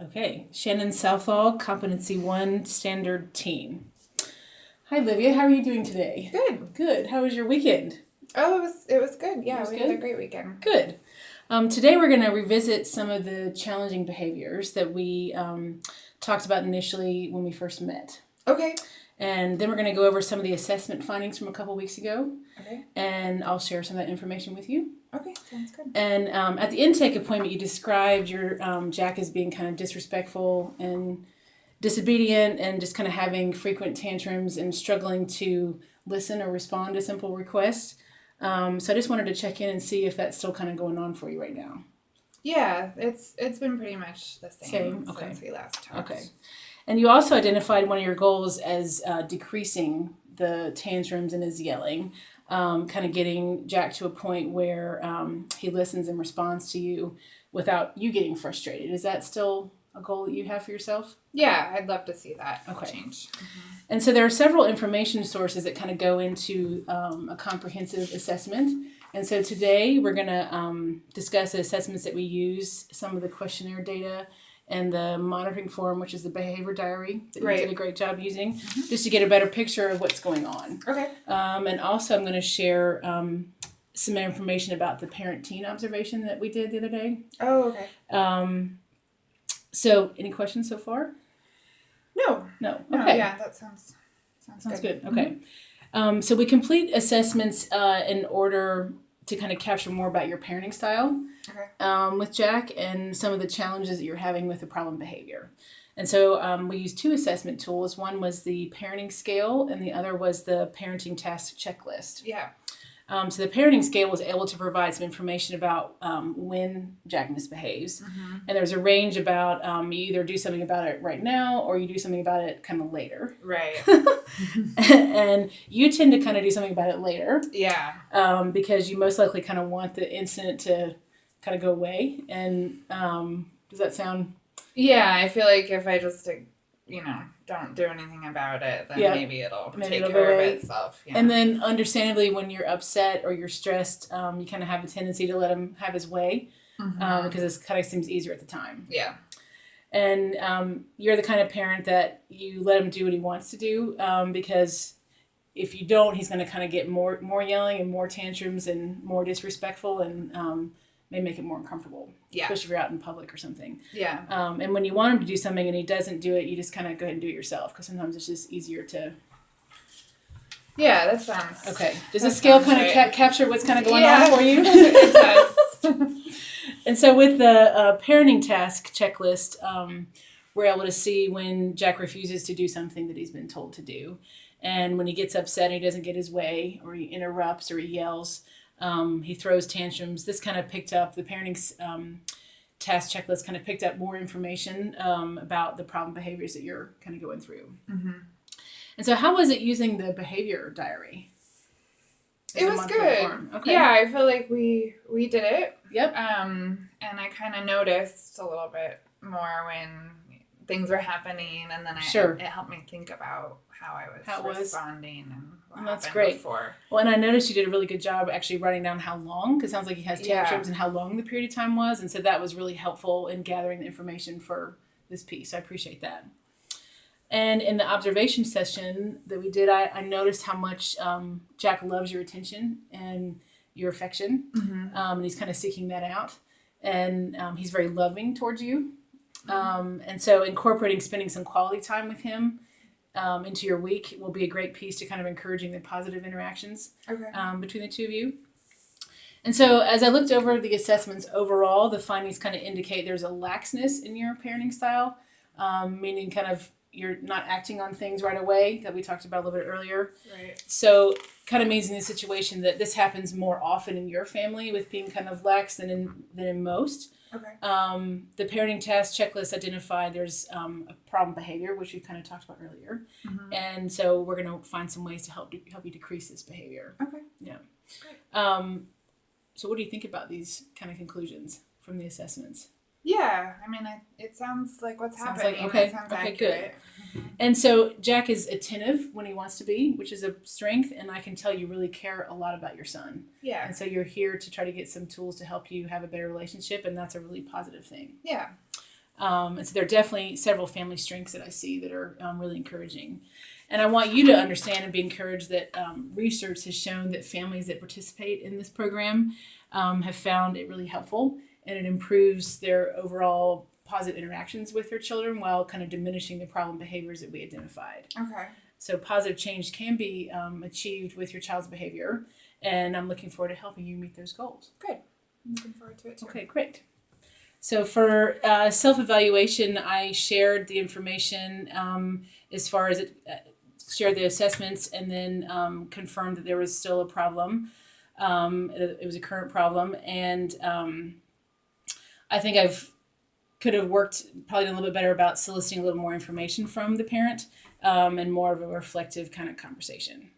Okay, Shannon Southall, Competency Standard team. Hi, Livia. How are you doing today? Good. Good. How was your weekend? Oh, it was good. Yeah, we had a good? great weekend. Good. Today we're going to revisit some of the challenging behaviors that we talked about initially when we first met. Okay. And then we're going to go over some of the assessment findings from a couple weeks ago. Okay. And I'll share some of that information with you. Okay, sounds good. And at the intake appointment, you described your Jack as being kind of disrespectful and disobedient and just kind of having frequent tantrums and struggling to listen or respond to simple requests. So I just wanted to check in and see if that's still kind of going on for you right now. Yeah, it's been pretty much the same Okay. since we last talked. Okay. And you also identified one of your goals as decreasing the tantrums and his yelling, kind of getting Jack to a point where he listens and responds to you without you getting frustrated. Is that still a goal that you have for yourself? Yeah, I'd love to see that change. Mm-hmm. And so there are several information sources that kind of go into a comprehensive assessment. And so today we're going to discuss the assessments that we use, some of the questionnaire data, and the monitoring form, which is the behavior diary that you did a great job using, just to get a better picture of what's going on. Okay. And also I'm going to share some information about the parent-teen observation that we did the other day. Oh, okay. So any questions so far? No. Okay. Yeah, that sounds good. Okay. So we complete assessments in order to kind of capture more about your parenting style with Jack and some of the challenges that you're having with the problem behavior. And so we used two assessment tools. One was the parenting scale and the other was the parenting task checklist. Yeah. So the parenting scale was able to provide some information about when Jack misbehaves. Mm-hmm. And there's a range about you either do something about it right now or you do something about it kind of later. Right. And you tend to kind of do something about it later. Yeah. Because you most likely kind of want the incident to kind of go away. And does that sound... Yeah, I feel like if I just, don't do anything about it, then maybe it'll take care of itself. Yeah. And then understandably, when you're upset or you're stressed, you kind of have a tendency to let him have his way because it kind of seems easier at the time. Yeah. And you're the kind of parent that you let him do what he wants to do because if you don't, he's going to kind of get more yelling and more tantrums and more disrespectful and may make it more uncomfortable, especially if you're out in public or something. Yeah. And when you want him to do something and he doesn't do it, you just kind of go ahead and do it yourself because sometimes it's just easier to... Yeah, that sounds... Okay. Does the scale kind of capture what's kind of going on for you? It does. And so with the parenting task checklist, we're able to see when Jack refuses to do something that he's been told to do. And when he gets upset and he doesn't get his way or he interrupts or he yells... he throws tantrums. This kind of picked up, the parenting task checklist kind of picked up more information about the problem behaviors that you're kind of going through. Mm-hmm. And so how was it using the behavior diary? It was good. Okay. Yeah, I feel like we did it. Yep. And I kind of noticed a little bit more when things were happening, and then it helped me think about how I was responding and what that's happened great. Before. Well, and I noticed you did a really good job actually writing down how long, because it sounds like he has tantrums and how long the period of time was, and so that was really helpful in gathering the information for this piece. I appreciate that. And in the observation session that we did, I noticed how much Jack loves your attention and your affection, and he's kind of seeking that out, and he's very loving towards you. And so incorporating spending some quality time with him into your week will be a great piece to kind of encouraging the positive interactions between the two of you. And so as I looked over the assessments overall, the findings kind of indicate there's a laxness in your parenting style, meaning kind of you're not acting on things right away that we talked about a little bit earlier. Right. So kind of means in this situation that this happens more often in your family with being kind of lax than in most. Okay. The parenting task checklist identified there's a problem behavior, which we kind of talked about earlier. Mm-hmm. And so we're going to find some ways to help you decrease this behavior. Okay. Yeah. Great. So what do you think about these kind of conclusions from the assessments? Yeah, I mean, it sounds like what's happening. Okay, sounds okay, accurate. Good. And so Jack is attentive when he wants to be, which is a strength, and I can tell you really care a lot about your son. Yeah. And so you're here to try to get some tools to help you have a better relationship, and that's a really positive thing. Yeah. And so there are definitely several family strengths that I see that are really encouraging. And I want you to understand and be encouraged that research has shown that families that participate in this program have found it really helpful, and it improves their overall positive interactions with their children while kind of diminishing the problem behaviors that we identified. Okay. So positive change can be achieved with your child's behavior, and I'm looking forward to helping you meet those goals. Good. I'm looking forward to it too. Okay, great. So for self-evaluation, I shared the information as far as shared the assessments, and then confirmed that there was still a problem. It was a current problem, and I think could have worked probably a little bit better about soliciting a little more information from the parent and more of a reflective kind of conversation.